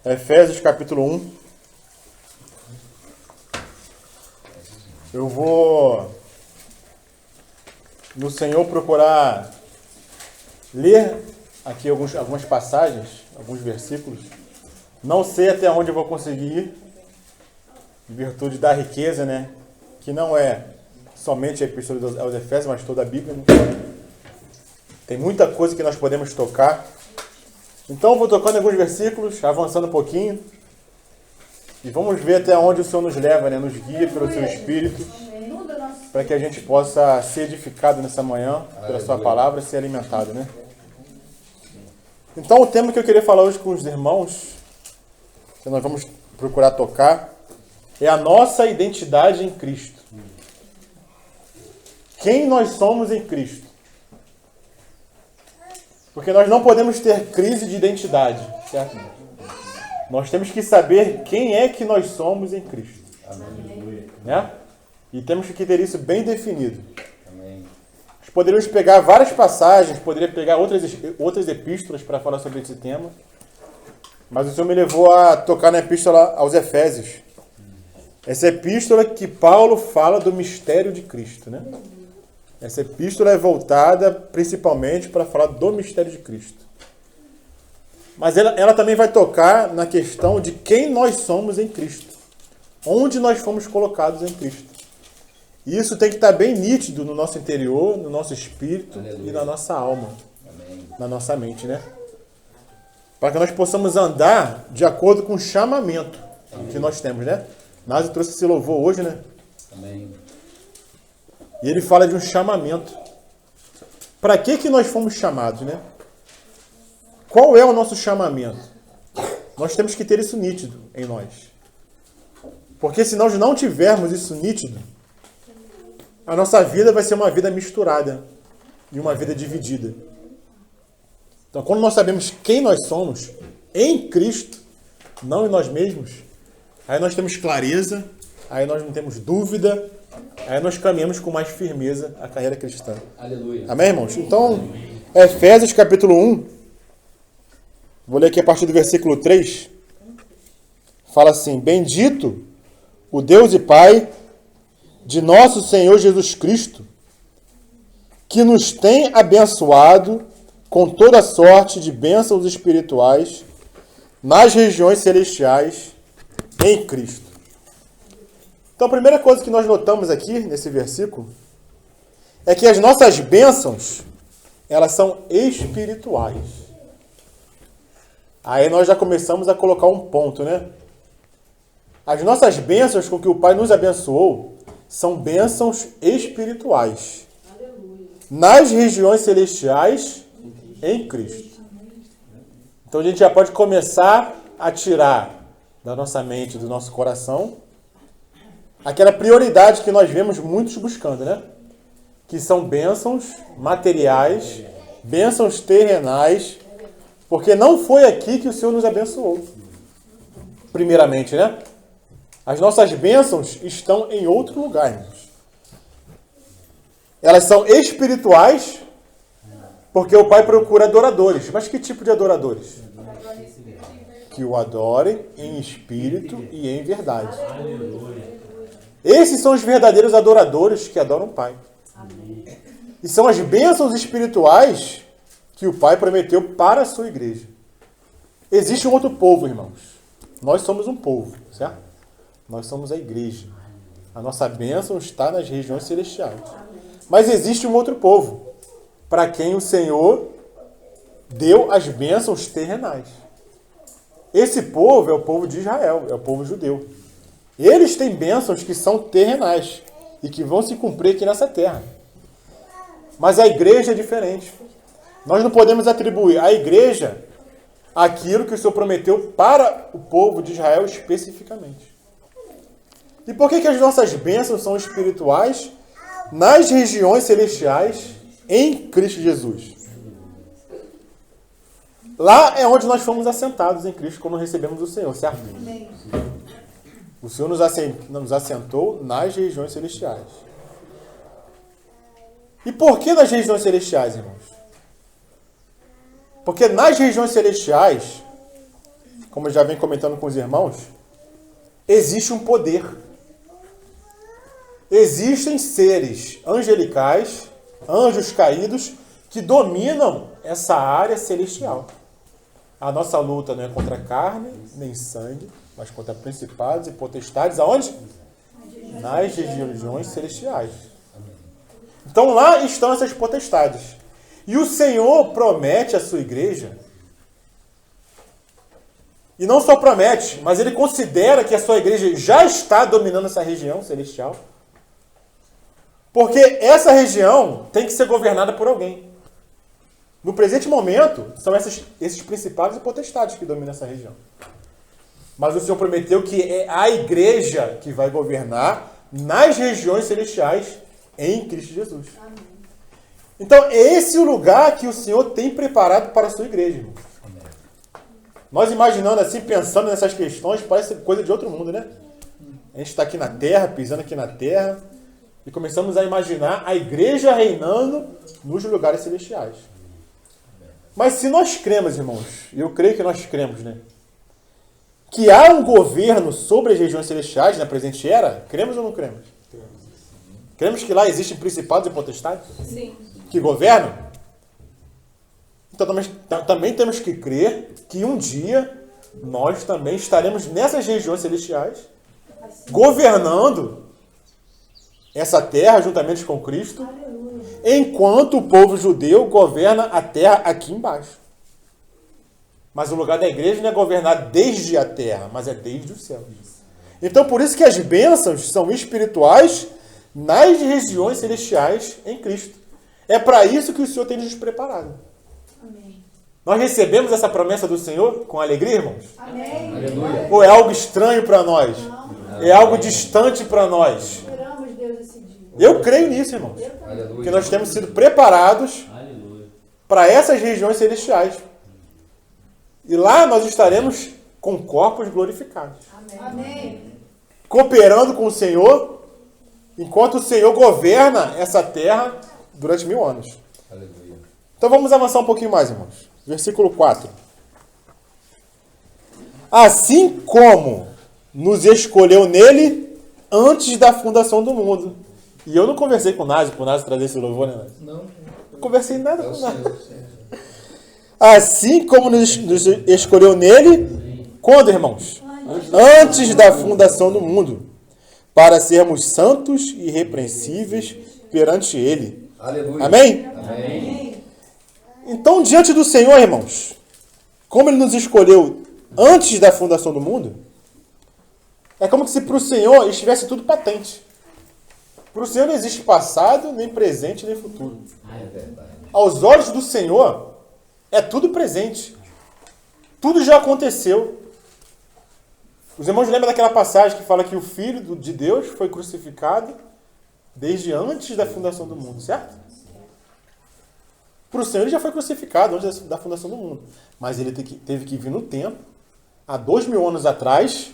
Efésios capítulo 1. Eu vou, no Senhor, procurar ler aqui algumas passagens, alguns versículos. Não sei até onde eu vou conseguir ir, em virtude da riqueza, né? Que não é somente a Epístola aos Efésios, mas toda a Bíblia, né? Tem muita coisa que nós podemos tocar. Então eu vou tocando alguns versículos, avançando um pouquinho. E vamos ver até onde o Senhor nos leva, né? Nos guia pelo seu Espírito, para que a gente possa ser edificado nessa manhã, pela sua palavra, e ser alimentado, né? Então o tema que eu queria falar hoje com os irmãos, que nós vamos procurar tocar, é a nossa identidade em Cristo. Quem nós somos em Cristo? Porque nós não podemos ter crise de identidade, certo? Nós temos que saber quem é que nós somos em Cristo. Amém. Né? E temos que ter isso bem definido. Amém. Nós poderíamos pegar várias passagens, poderia pegar outras epístolas para falar sobre esse tema, mas o Senhor me levou a tocar na epístola aos Efésios. Essa epístola que Paulo fala do mistério de Cristo, né? Essa epístola é voltada principalmente para falar do mistério de Cristo. Mas ela também vai tocar na questão de quem nós somos em Cristo. Onde nós fomos colocados em Cristo. E isso tem que estar bem nítido no nosso interior, no nosso espírito. Aleluia. E na nossa alma. Amém. Na nossa mente, né? Para que nós possamos andar de acordo com o chamamento. Amém. Que nós temos, né? Nasa trouxe esse louvor hoje, né? Amém. E ele fala de um chamamento. Para que nós fomos chamados, né? Qual é o nosso chamamento? Nós temos que ter isso nítido em nós. Porque se nós não tivermos isso nítido, a nossa vida vai ser uma vida misturada e uma vida dividida. Então, quando nós sabemos quem nós somos em Cristo, não em nós mesmos, aí nós temos clareza, aí nós não temos dúvida, aí nós caminhamos com mais firmeza a carreira cristã. Aleluia. Amém, irmãos? Então, Efésios capítulo 1, vou ler aqui a partir do versículo 3. Fala assim: Bendito o Deus e Pai de nosso Senhor Jesus Cristo, que nos tem abençoado com toda sorte de bênçãos espirituais nas regiões celestiais em Cristo. Então a primeira coisa que nós notamos aqui nesse versículo é que as nossas bênçãos, elas são espirituais. Aí nós já começamos a colocar um ponto, né? As nossas bênçãos com que o Pai nos abençoou são bênçãos espirituais. Aleluia. Nas regiões celestiais em Cristo. Então a gente já pode começar a tirar da nossa mente, do nosso coração, aquela prioridade que nós vemos muitos buscando, né? Que são bênçãos materiais, bênçãos terrenais, porque não foi aqui que o Senhor nos abençoou. Primeiramente, né? As nossas bênçãos estão em outro lugar, irmãos. Elas são espirituais, porque o Pai procura adoradores. Mas que tipo de adoradores? Que o adorem em espírito e em verdade. Esses são os verdadeiros adoradores que adoram o Pai. E são as bênçãos espirituais que o Pai prometeu para a sua igreja. Existe um outro povo, irmãos. Nós somos um povo, certo? Nós somos a igreja. A nossa bênção está nas regiões celestiais. Mas existe um outro povo, para quem o Senhor deu as bênçãos terrenais. Esse povo é o povo de Israel, é o povo judeu. Eles têm bênçãos que são terrenais e que vão se cumprir aqui nessa terra. Mas a igreja é diferente. Nós não podemos atribuir à igreja aquilo que o Senhor prometeu para o povo de Israel especificamente. E por que as nossas bênçãos são espirituais nas regiões celestiais em Cristo Jesus? Lá é onde nós fomos assentados em Cristo quando recebemos o Senhor, certo? O Senhor nos assentou nas regiões celestiais. E por que nas regiões celestiais, irmãos? Porque nas regiões celestiais como eu já venho comentando com os irmãos, existe um poder. Existem seres angelicais, anjos caídos, que dominam essa área celestial. A nossa luta não é contra carne, nem sangue, mas contra principados e potestades. Aonde? Nas regiões celestiais. Então lá estão essas potestades. E o Senhor promete à sua igreja, e não só promete, mas ele considera que a sua igreja já está dominando essa região celestial, porque essa região tem que ser governada por alguém. No presente momento, são esses principados e potestades que dominam essa região. Mas o Senhor prometeu que é a igreja que vai governar nas regiões celestiais em Cristo Jesus. Amém. Então, esse é o lugar que o Senhor tem preparado para a sua igreja, irmão. Nós imaginando assim, pensando nessas questões, parece coisa de outro mundo, né? A gente está aqui na terra, pisando aqui na terra, e começamos a imaginar a igreja reinando nos lugares celestiais. Mas se nós cremos, irmãos, e eu creio que nós cremos, né? Que há um governo sobre as regiões celestiais na presente era, cremos ou não cremos? Cremos que lá existem principados e potestades? Sim. Que governam? Então também temos que crer que um dia nós também estaremos nessas regiões celestiais, governando essa terra juntamente com Cristo, enquanto o povo judeu governa a terra aqui embaixo. Mas o lugar da igreja não é governar desde a terra, mas é desde o céu. Então por isso que as bênçãos são espirituais nas regiões celestiais em Cristo. É para isso que o Senhor tem nos preparado. Amém. Nós recebemos essa promessa do Senhor com alegria, irmãos? Amém. Aleluia. Ou é algo estranho para nós? Não. É algo distante para nós? Esperamos Deus esse dia. Eu creio nisso, irmãos. Aleluia. Que nós temos sido preparados para essas regiões celestiais. E lá nós estaremos com corpos glorificados. Amém. Cooperando com o Senhor, enquanto o Senhor governa essa terra durante 1000 anos. Aleluia. Então vamos avançar um pouquinho mais, irmãos. Versículo 4. Assim como nos escolheu nele antes da fundação do mundo. E eu não conversei com o Násio, para o Násio trazer esse louvor, né, Násio? Não. Não conversei nada É com o o Násio. Senhor. Assim como nos escolheu nele, quando, irmãos? Antes da fundação do mundo, para sermos santos e irrepreensíveis perante ele. Aleluia. Amém? Amém. Então, diante do Senhor, irmãos, como ele nos escolheu antes da fundação do mundo, é como se para o Senhor estivesse tudo patente. Para o Senhor não existe passado, nem presente, nem futuro. É verdade. Aos olhos do Senhor, é tudo presente. Tudo já aconteceu. Os irmãos lembram daquela passagem que fala que o Filho de Deus foi crucificado desde antes da fundação do mundo, certo? Para o Senhor ele já foi crucificado antes da fundação do mundo. Mas ele teve que vir no tempo, há 2000 anos atrás,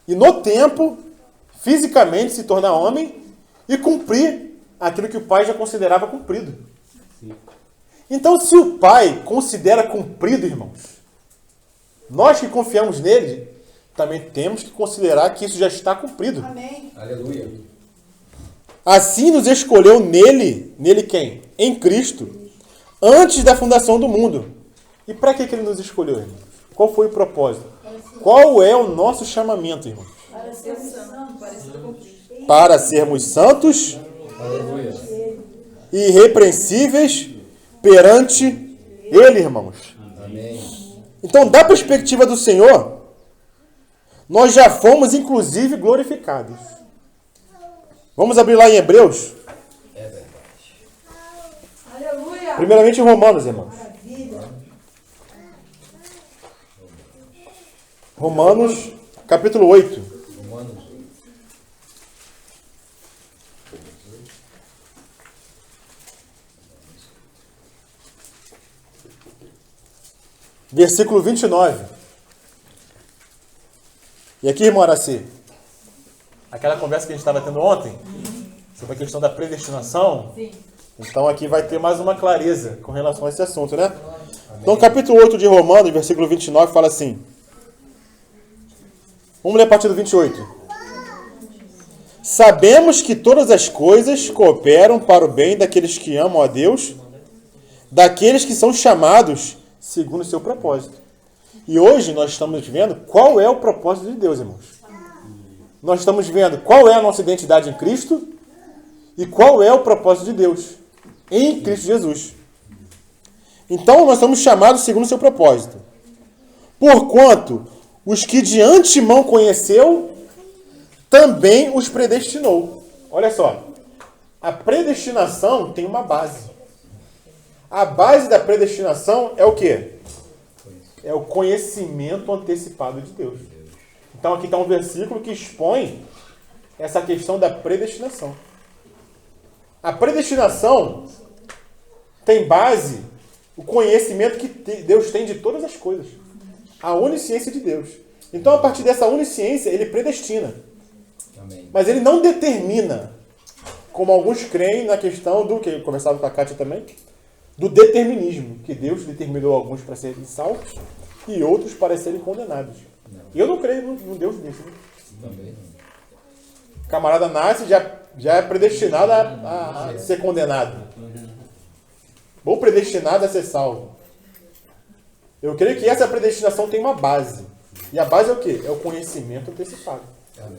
e no tempo, fisicamente se tornar homem e cumprir aquilo que o Pai já considerava cumprido. Então, se o Pai considera cumprido, irmãos, nós que confiamos nele, também temos que considerar que isso já está cumprido. Amém. Aleluia. Assim nos escolheu nele quem? Em Cristo, antes da fundação do mundo. E para que ele nos escolheu, irmãos? Qual foi o propósito? Qual é o nosso chamamento, irmãos? Para ser santo, parecido com Cristo. Para sermos santos Aleluia. e irrepreensíveis perante ele, irmãos. Amém. Então, da perspectiva do Senhor, nós já fomos, inclusive, glorificados. Vamos abrir lá em Hebreus. É verdade. Aleluia. Primeiramente em Romanos, irmãos. Maravilha. Romanos, capítulo 8. Romanos 8. Versículo 29. E aqui, irmão Araci, aquela conversa que a gente estava tendo ontem, sobre a questão da predestinação, Sim. então aqui vai ter mais uma clareza com relação a esse assunto, né? Então, capítulo 8 de Romanos, versículo 29, fala assim: Vamos ler a partir do 28. Sabemos que todas as coisas cooperam para o bem daqueles que amam a Deus, daqueles que são chamados segundo o seu propósito. E hoje nós estamos vendo qual é o propósito de Deus, irmãos. Nós estamos vendo qual é a nossa identidade em Cristo e qual é o propósito de Deus em Cristo Jesus. Então nós somos chamados segundo o seu propósito. Porquanto os que de antemão conheceu, também os predestinou. Olha só, a predestinação tem uma base. A base da predestinação é o quê? É o conhecimento antecipado de Deus. Então aqui está um versículo que expõe essa questão da predestinação. A predestinação tem base o conhecimento que Deus tem de todas as coisas. A onisciência de Deus. Então, a partir dessa onisciência, ele predestina. Amém. Mas ele não determina, como alguns creem na questão do, que eu conversava com a Kátia também, do determinismo, que Deus determinou alguns para serem salvos e outros para serem condenados. E eu não creio num Deus desse. Né? Também não. O camarada nasce já é predestinado a ser condenado. Ou predestinado a ser salvo. Eu creio que essa predestinação tem uma base. E a base é o quê? É o conhecimento antecipado. Amém.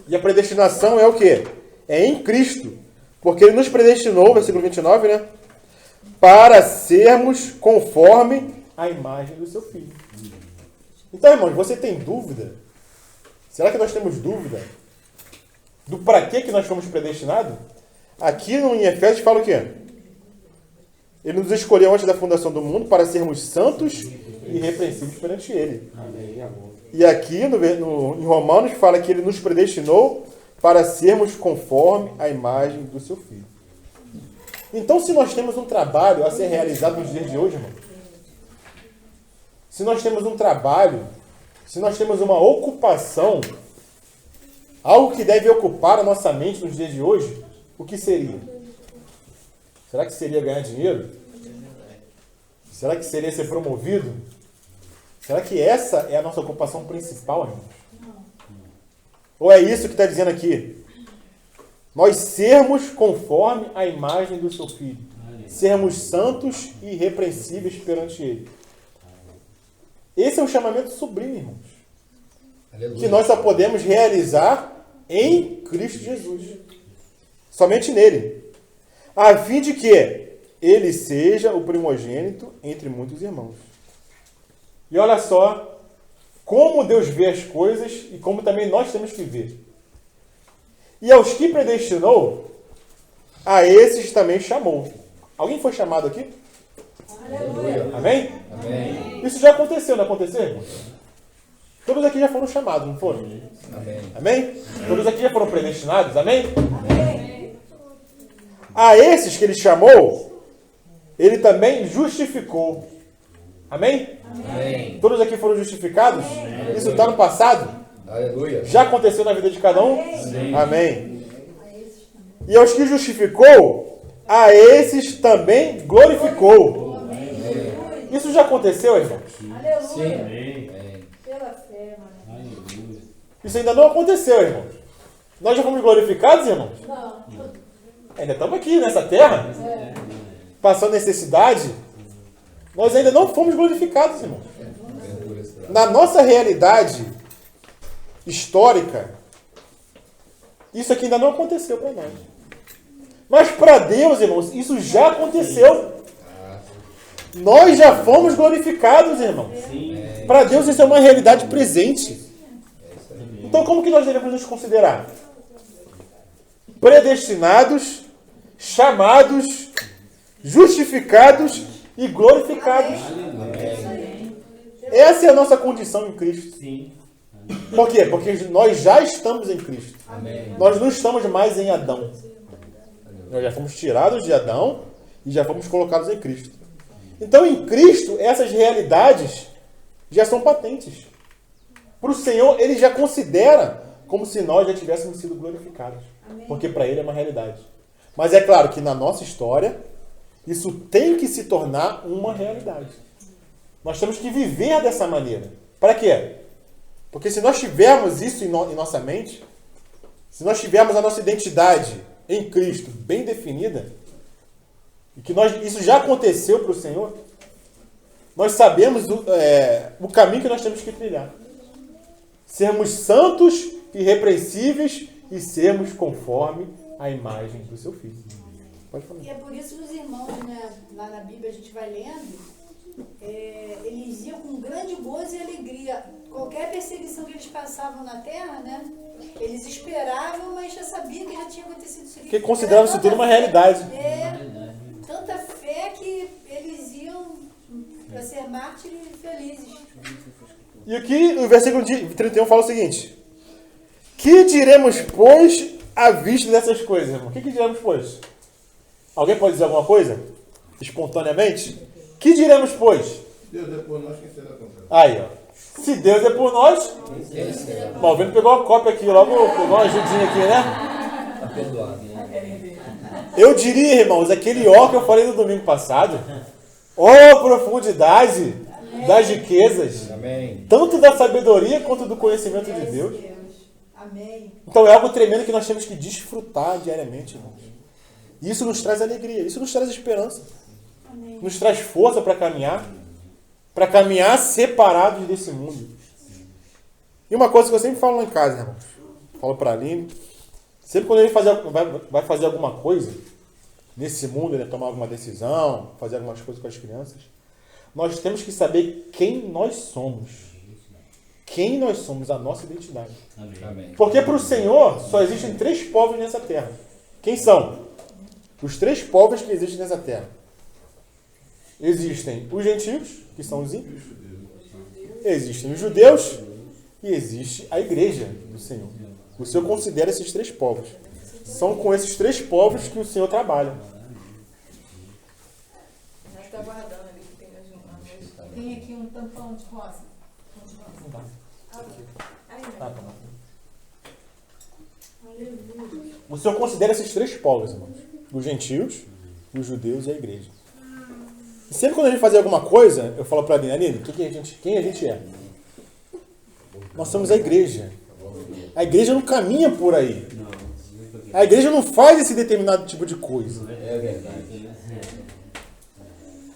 E a predestinação é o quê? É em Cristo. Porque ele nos predestinou, versículo 29, né? Para sermos conforme a imagem do seu Filho. Então, irmãos, você tem dúvida? Será que nós temos dúvida do para que nós fomos predestinados? Aqui em Efésios fala o quê? Ele nos escolheu antes da fundação do mundo para sermos santos e irrepreensíveis perante Ele. E aqui em Romanos fala que Ele nos predestinou para sermos conforme a imagem do seu Filho. Então, se nós temos um trabalho a ser realizado nos dias de hoje, irmão, se nós temos um trabalho, se nós temos uma ocupação, algo que deve ocupar a nossa mente nos dias de hoje, o que seria? Será que seria ganhar dinheiro? Será que seria ser promovido? Será que essa é a nossa ocupação principal, irmãos? Ou é isso que está dizendo aqui? Nós sermos conforme a imagem do seu Filho. Sermos santos e irrepreensíveis perante Ele. Esse é um chamamento sublime, irmãos. Aleluia. Que nós só podemos realizar em Cristo Jesus. Somente nele. A fim de que ele seja o primogênito entre muitos irmãos. E olha só como Deus vê as coisas e como também nós temos que ver. E aos que predestinou, a esses também chamou. Alguém foi chamado aqui? Aleluia. Amém? Amém. Isso já aconteceu, não aconteceu, irmãos? Todos aqui já foram chamados, não foram? Amém. Amém? Todos aqui já foram predestinados, amém? A esses que ele chamou, ele também justificou. Amém? Amém. Todos aqui foram justificados? Isso está no passado? Aleluia. Já aconteceu na vida de cada um? Amém. E aos que justificou, a esses também glorificou. Isso já aconteceu, irmãos? Sim. Aleluia. Pela fé, mano. Isso ainda não aconteceu, irmãos. Nós já fomos glorificados, irmãos? Não. Ainda estamos aqui nessa terra, passando necessidade. Nós ainda não fomos glorificados, irmãos. Na nossa realidade histórica, isso aqui ainda não aconteceu para nós. Mas para Deus, irmãos, isso já aconteceu. Nós já fomos glorificados, irmãos. Para Deus isso é uma realidade presente. Então como que nós devemos nos considerar? Predestinados, chamados, justificados e glorificados. Essa é a nossa condição em Cristo. Por quê? Porque nós já estamos em Cristo. Nós não estamos mais em Adão. Nós já fomos tirados de Adão e já fomos colocados em Cristo. Então, em Cristo, essas realidades já são patentes. Para o Senhor, Ele já considera como se nós já tivéssemos sido glorificados. Porque para Ele é uma realidade. Mas é claro que na nossa história, isso tem que se tornar uma realidade. Nós temos que viver dessa maneira. Para quê? Porque se nós tivermos isso em nossa mente, se nós tivermos a nossa identidade em Cristo bem definida, e que isso já aconteceu para o Senhor, nós sabemos o caminho que nós temos que trilhar. Sermos santos, irrepreensíveis e sermos conforme a imagem do seu Filho. Pode falar. E é por isso que os irmãos, né, lá na Bíblia a gente vai lendo, eles iam com grande gozo e alegria. Qualquer perseguição que eles passavam na terra, né, eles esperavam, mas já sabiam que já tinha acontecido isso aqui. Porque consideravam isso tudo uma realidade. Tanta fé que eles iam para ser mártires felizes. E aqui o versículo 31 fala o seguinte: que diremos, pois, à vista dessas coisas, irmão? O que diremos, pois? Alguém pode dizer alguma coisa? Espontaneamente? Que diremos, pois? Deus é por nós, quem será contra nós? Aí, ó. Se Deus é por nós... O Malvino pegou a cópia aqui, logo pegou uma ajudinha aqui, né? Tá perdoado. Eu diria, irmãos, aquele ó que eu falei no domingo passado. Ó profundidade das riquezas. Amém. Tanto da sabedoria quanto do conhecimento de Deus. Amém. Então é algo tremendo que nós temos que desfrutar diariamente, irmãos. Isso nos traz alegria, isso nos traz esperança. Amém. Nos traz força para caminhar separados desse mundo. E uma coisa que eu sempre falo lá em casa, irmãos, falo para a Aline, sempre quando ele vai fazer alguma coisa nesse mundo, né, tomar alguma decisão, fazer algumas coisas com as crianças, nós temos que saber quem nós somos. Quem nós somos, a nossa identidade. Amém. Porque para o Senhor só existem 3 povos nessa terra. Quem são? Os 3 povos que existem nessa terra. Existem os gentios, que são os ímpios. Existem os judeus. E existe a igreja do Senhor. O Senhor considera esses 3 povos. São com esses 3 povos que o Senhor trabalha. Nós estamos aguardando ali que tem as Tem aqui um tampão de rosa. O Senhor considera esses 3 povos, irmãos. Os gentios, os judeus e a igreja. E sempre quando a gente faz alguma coisa, eu falo para a Aline, quem a gente é? Nós somos a igreja. A igreja não caminha por aí. A igreja não faz esse determinado tipo de coisa. É verdade.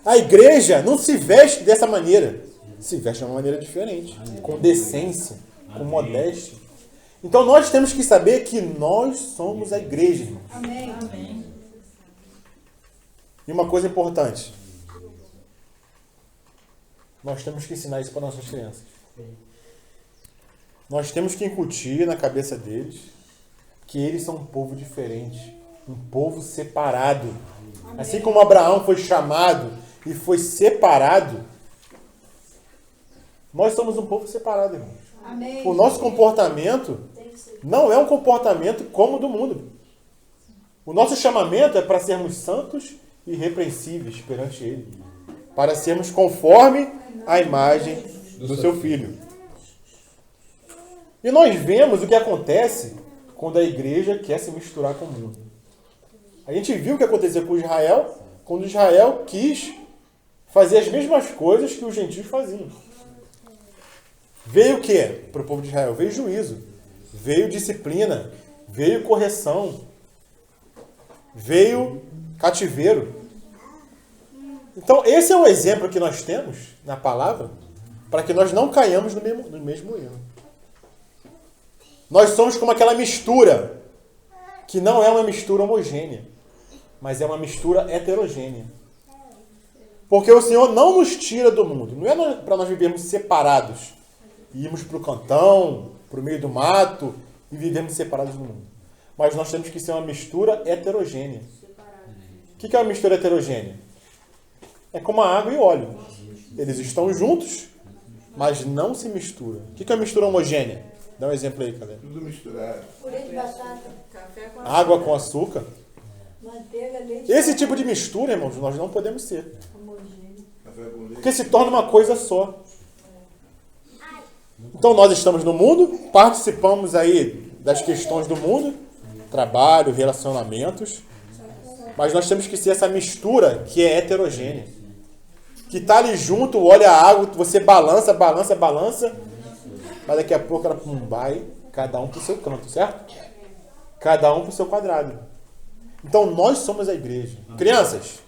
A igreja não se veste dessa maneira. Se veste de uma maneira diferente. Com decência, com modéstia. Então nós temos que saber que nós somos a igreja, irmãos. Amém. Amém. E uma coisa importante. Nós temos que ensinar isso para nossas crianças. Nós temos que incutir na cabeça deles que eles são um povo diferente. Um povo separado. Amém. Assim como Abraão foi chamado e foi separado, nós somos um povo separado, irmãos. Amém. O nosso comportamento não é um comportamento como o do mundo. O nosso chamamento é para sermos santos e irrepreensíveis perante Ele. Para sermos conforme a imagem do seu Filho. E nós vemos o que acontece quando a igreja quer se misturar com o mundo. A gente viu o que aconteceu com Israel, quando Israel quis fazer as mesmas coisas que os gentios faziam. Veio o quê para o povo de Israel? Veio juízo, veio disciplina, veio correção, veio cativeiro. Então, esse é o exemplo que nós temos na palavra para que nós não caiamos no mesmo erro. Nós somos como aquela mistura que não é uma mistura homogênea, mas é uma mistura heterogênea. Porque o Senhor não nos tira do mundo. Não é para nós vivermos separados e irmos para o cantão, para o meio do mato e vivermos separados do mundo. Mas nós temos que ser uma mistura heterogênea. O que é uma mistura heterogênea? É como a água e o óleo. Eles estão juntos, mas não se misturam. O que é uma mistura homogênea? Dá um exemplo aí, cadê? Tudo misturado. Purê de batata, café com Água com açúcar. manteiga, leite. Esse tipo de mistura, irmãos, nós não podemos ser. Homogêneo. Café com leite. Porque se torna uma coisa só. Então nós estamos no mundo, participamos aí das questões do mundo, trabalho, relacionamentos, mas nós temos que ser essa mistura que é heterogênea. Que está ali junto, olha a água, você balança, mas daqui a pouco ela vai, cada um pro seu canto, certo? Cada um pro seu quadrado. Então nós somos a igreja. Crianças,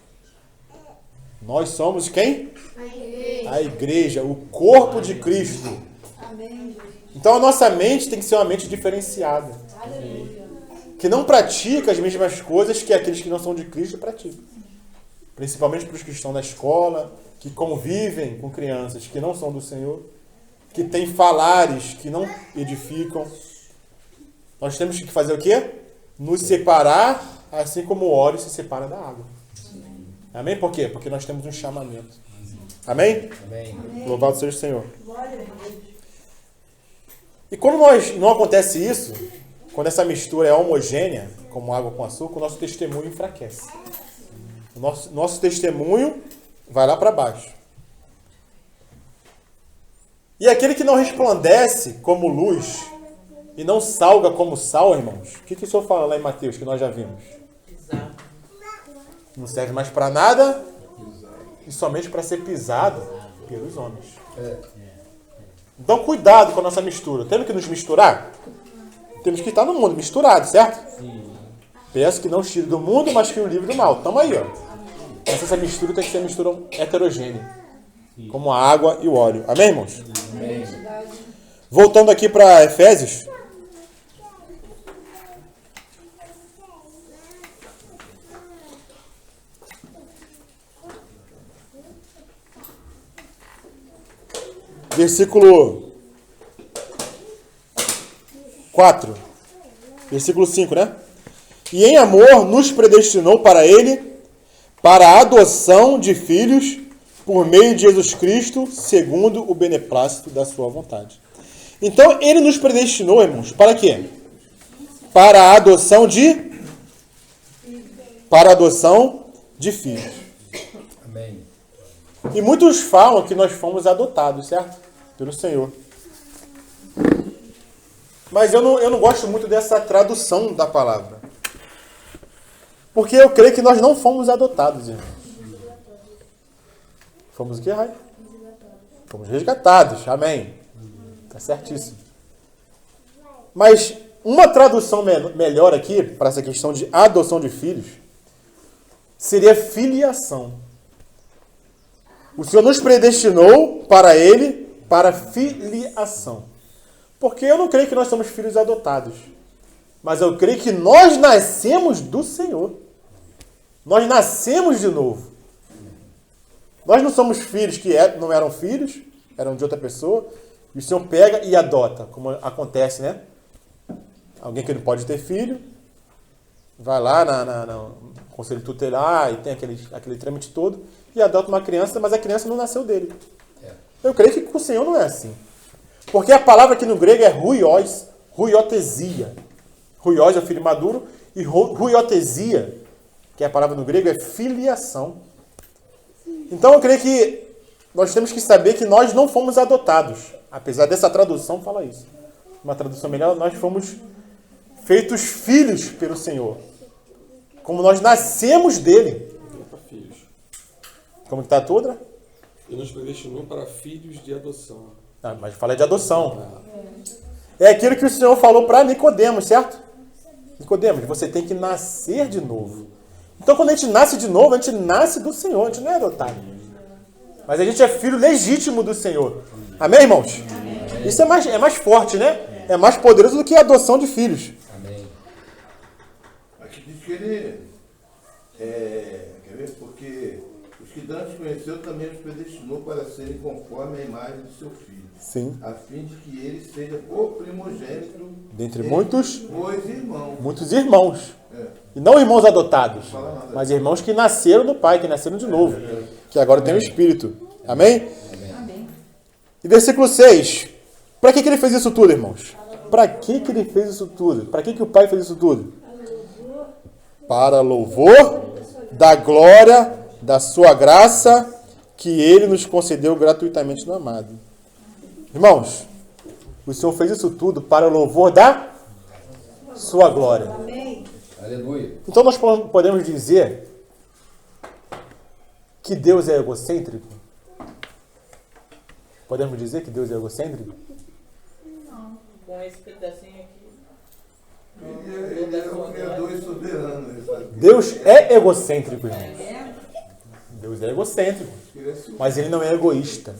nós somos quem? A igreja, o corpo de Cristo. Amém, Jesus. Então a nossa mente tem que ser uma mente diferenciada. Aleluia. Que não pratica as mesmas coisas que aqueles que não são de Cristo praticam. Principalmente para os que estão na escola, que convivem com crianças que não são do Senhor, que têm falares que não edificam. Nós temos que fazer o quê? Nos separar, assim como o óleo se separa da água. Amém? Por quê? Porque nós temos um chamamento. Amém? Amém. Louvado seja o Senhor. Glória a Deus. E quando não acontece isso, quando essa mistura é homogênea, como água com açúcar, o nosso testemunho enfraquece. O nosso testemunho vai lá para baixo. E aquele que não resplandece como luz e não salga como sal, irmãos, o que o Senhor fala lá em Mateus, que nós já vimos? Não serve mais para nada e somente para ser pisado pelos homens. Então cuidado com a nossa mistura. Temos que nos misturar? Temos que estar no mundo misturado, certo? Peço que não os tire do mundo, mas que o livre do mal. Tamo aí, ó. Mas essa mistura tem que ser mistura heterogênea. Como a água e o óleo. Amém, irmãos? Amém. Voltando aqui para Efésios. Versículo 4. Versículo 5, né? E em amor nos predestinou para Ele, para a adoção de filhos, por meio de Jesus Cristo, segundo o beneplácito da sua vontade. Então, Ele nos predestinou, irmãos, para quê? Para a adoção de... Para a adoção de filhos. Amém. E muitos falam que nós fomos adotados, certo? Pelo Senhor. Mas eu não gosto muito dessa tradução da palavra. Porque eu creio que nós não fomos adotados, irmãos. Fomos o quê, Rai? Fomos resgatados. Amém. Está certíssimo. Mas uma tradução melhor aqui, para essa questão de adoção de filhos, seria filiação. O Senhor nos predestinou para Ele, para filiação. Porque eu não creio que nós somos filhos adotados. Mas eu creio que nós nascemos do Senhor. Nós nascemos de novo. Nós não somos filhos que não eram filhos, eram de outra pessoa, e o Senhor pega e adota, como acontece, né? Alguém que não pode ter filho, vai lá no conselho tutelar e tem aquele trâmite todo, e adota uma criança, mas a criança não nasceu dele. Eu creio que com o Senhor não é assim. Porque a palavra aqui no grego é ruios, ruiotesia. Ruios é o filho maduro, e ruiotesia, que é a palavra no grego, é filiação. Então eu creio que nós temos que saber que nós não fomos adotados. Apesar dessa tradução falar isso. Uma tradução melhor, nós fomos feitos filhos pelo Senhor. Como nós nascemos dele. Para filhos. Como que está a outra? E nos predestinou para filhos de adoção. Ah, mas fala de adoção. É aquilo que o Senhor falou para Nicodemos, certo? Nicodemos, você tem que nascer de novo. Então, quando a gente nasce de novo, a gente nasce do Senhor, a gente não é adotado. Mas a gente é filho legítimo do Senhor. Amém, irmãos? Amém. Isso é mais forte, né? É mais poderoso do que a adoção de filhos. Amém. Aqui diz que ele quer ver? Porque os que Deus conheceu também os predestinou para serem conforme a imagem de seu filho. Sim. A fim de que ele seja o primogênito Dentre muitos irmãos. muitos irmãos. É. E não irmãos adotados, mas irmãos que nasceram do Pai, que nasceram de novo. Que agora tem o Espírito. Amém? Amém. E versículo 6. Para que ele fez isso tudo, irmãos? Para que ele fez isso tudo? Para que o Pai fez isso tudo? Para louvor da glória da sua graça que ele nos concedeu gratuitamente no amado. Irmãos, o Senhor fez isso tudo para o louvor da sua glória. Amém. Aleluia. Então nós podemos dizer que Deus é egocêntrico? Podemos dizer que Deus é egocêntrico? com esse pedacinho aqui. Ele é o Criador e soberano. Ele sabe? Deus é egocêntrico, irmãos. Deus é egocêntrico, Ele é soberano. mas ele não é egoísta.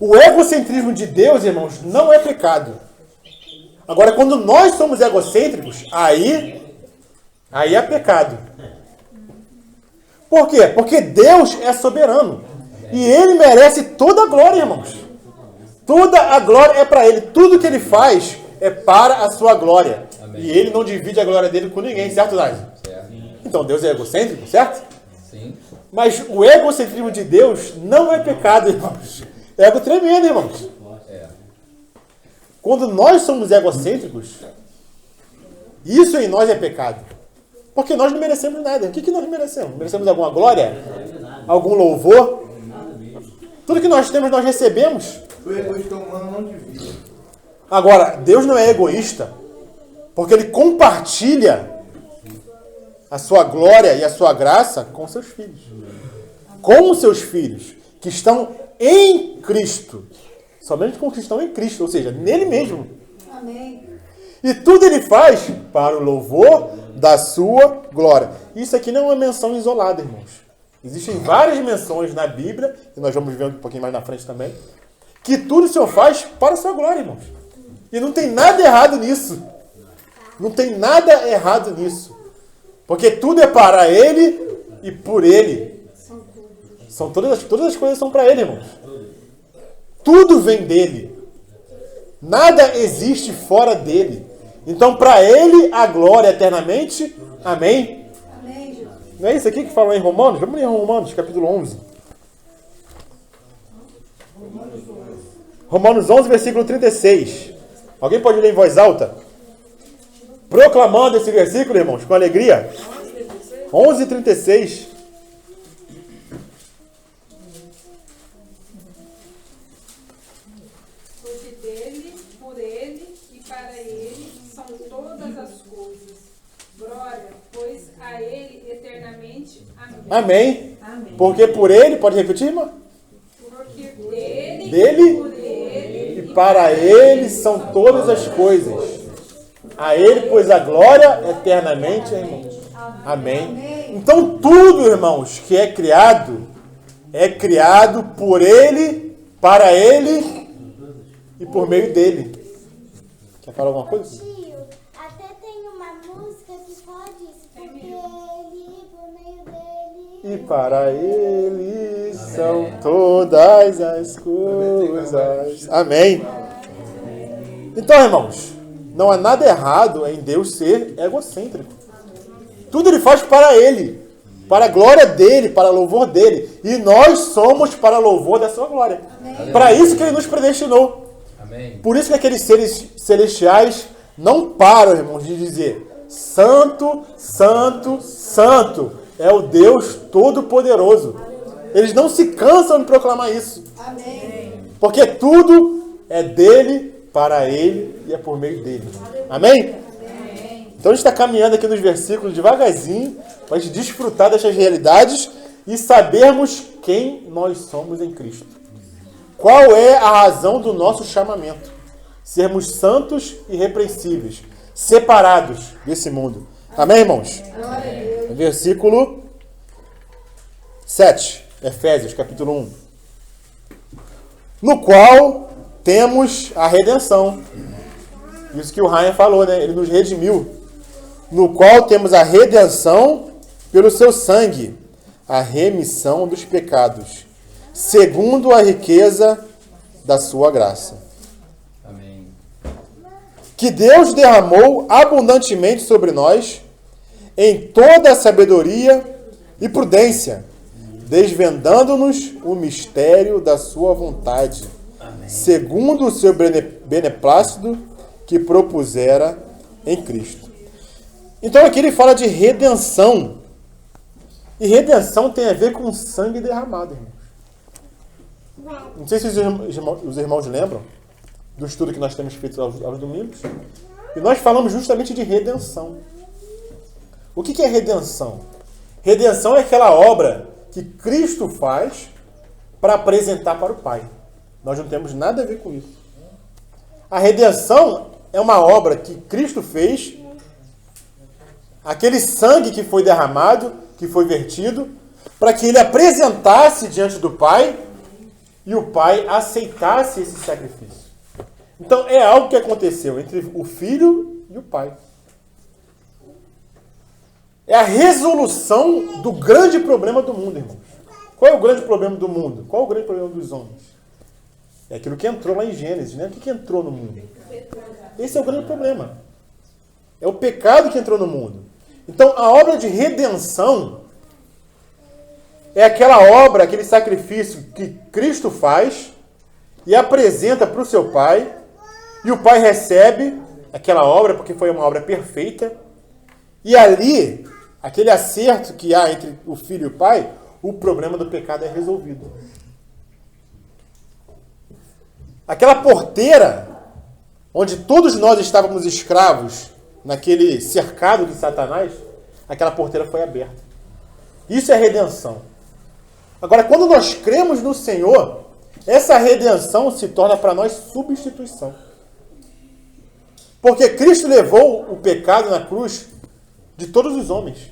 O egocentrismo de Deus, irmãos, não é pecado. Agora, quando nós somos egocêntricos, aí é pecado. Por quê? Porque Deus é soberano. E Ele merece toda a glória, irmãos. Toda a glória é para Ele. Tudo que Ele faz é para a sua glória. Amém. E Ele não divide a glória dele com ninguém, certo, Nádia? Certo. Então Deus é egocêntrico, certo? Sim. Mas o egocentrismo de Deus não é pecado, irmãos. É ego tremendo, irmãos. É. Quando nós somos egocêntricos, isso em nós é pecado. Porque nós não merecemos nada. O que nós merecemos? Merecemos alguma glória? Algum louvor? Tudo que nós temos, nós recebemos. O egoísta humano não divide. Agora, Deus não é egoísta, porque Ele compartilha a sua glória e a sua graça com seus filhos. Com os seus filhos, que estão em Cristo. Somente com os que estão em Cristo, ou seja, nele mesmo. Amém. E tudo Ele faz para o louvor da sua glória. Isso aqui não é uma menção isolada, irmãos. Existem várias menções na Bíblia, e nós vamos ver um pouquinho mais na frente também, que tudo o Senhor faz para a sua glória, irmãos. E não tem nada errado nisso. Não tem nada errado nisso. Porque tudo é para Ele e por Ele. São todas as coisas são para Ele, irmãos. Tudo vem dEle. Nada existe fora dEle. Então, para Ele, a glória eternamente. Amém? Amém, Jesus. Não é isso aqui que fala em Romanos? Vamos ler Romanos, capítulo 11. Romanos 11, versículo 36. Alguém pode ler em voz alta? Proclamando esse versículo, irmãos, com alegria. 11, 36. Porque dele, por ele e para ele são todas as coisas. Glória, pois a ele eternamente. Amém. Amém. Porque por Ele, pode repetir, irmã? Porque dele, Dele por ele e para Ele são todas as coisas. A Ele, pois a glória eternamente, irmãos. Amém. Então tudo, irmãos, que é criado por Ele, para Ele e por meio dele. Quer falar alguma coisa? Tio, até tem uma música que fala disso, porque ele, por meio dele... E para Ele são todas as coisas. Amém. Então, irmãos, não há nada errado em Deus ser egocêntrico. Tudo Ele faz para Ele, para a glória dEle, para o louvor dEle. E nós somos para o louvor da sua glória. Para isso que Ele nos predestinou. Amém. Por isso que aqueles seres celestiais não param, irmãos, de dizer: Santo, Santo, Santo é o Deus Todo-Poderoso. Eles não se cansam de proclamar isso. Amém. Porque tudo é dele, para ele e é por meio dele. Amém? Então a gente está caminhando aqui nos versículos devagarzinho para a gente desfrutar dessas realidades e sabermos quem nós somos em Cristo. Qual é a razão do nosso chamamento? Sermos santos e irrepreensíveis, separados desse mundo. Amém, irmãos? Versículo 7, Efésios, capítulo 1. No qual temos a redenção. Isso que o Ryan falou, né? Ele nos redimiu. No qual temos a redenção pelo seu sangue, a remissão dos pecados, segundo a riqueza da sua graça. Amém. Que Deus derramou abundantemente sobre nós, em toda a sabedoria e prudência, desvendando-nos o mistério da sua vontade, segundo o seu beneplácito que propusera em Cristo. Então aqui ele fala de redenção. E redenção tem a ver com sangue derramado, irmãos. Não sei se os irmãos lembram do estudo que nós temos feito aos domingos. E nós falamos justamente de redenção. O que é redenção? Redenção é aquela obra que Cristo faz para apresentar para o Pai. Nós não temos nada a ver com isso. A redenção é uma obra que Cristo fez, aquele sangue que foi derramado, que foi vertido, para que ele apresentasse diante do Pai e o Pai aceitasse esse sacrifício. Então é algo que aconteceu entre o Filho e o Pai. É a resolução do grande problema do mundo, irmãos. Qual é o grande problema do mundo? Qual é o grande problema dos homens? É aquilo que entrou lá em Gênesis, né? O que entrou no mundo? Esse é o grande problema. É o pecado que entrou no mundo. Então, a obra de redenção é aquela obra, aquele sacrifício que Cristo faz e apresenta para o seu Pai, e o Pai recebe aquela obra, porque foi uma obra perfeita, e ali, aquele acerto que há entre o Filho e o Pai, o problema do pecado é resolvido. Aquela porteira, onde todos nós estávamos escravos, naquele cercado de Satanás, aquela porteira foi aberta. Isso é redenção. Agora, quando nós cremos no Senhor, essa redenção se torna para nós substituição. Porque Cristo levou o pecado na cruz de todos os homens.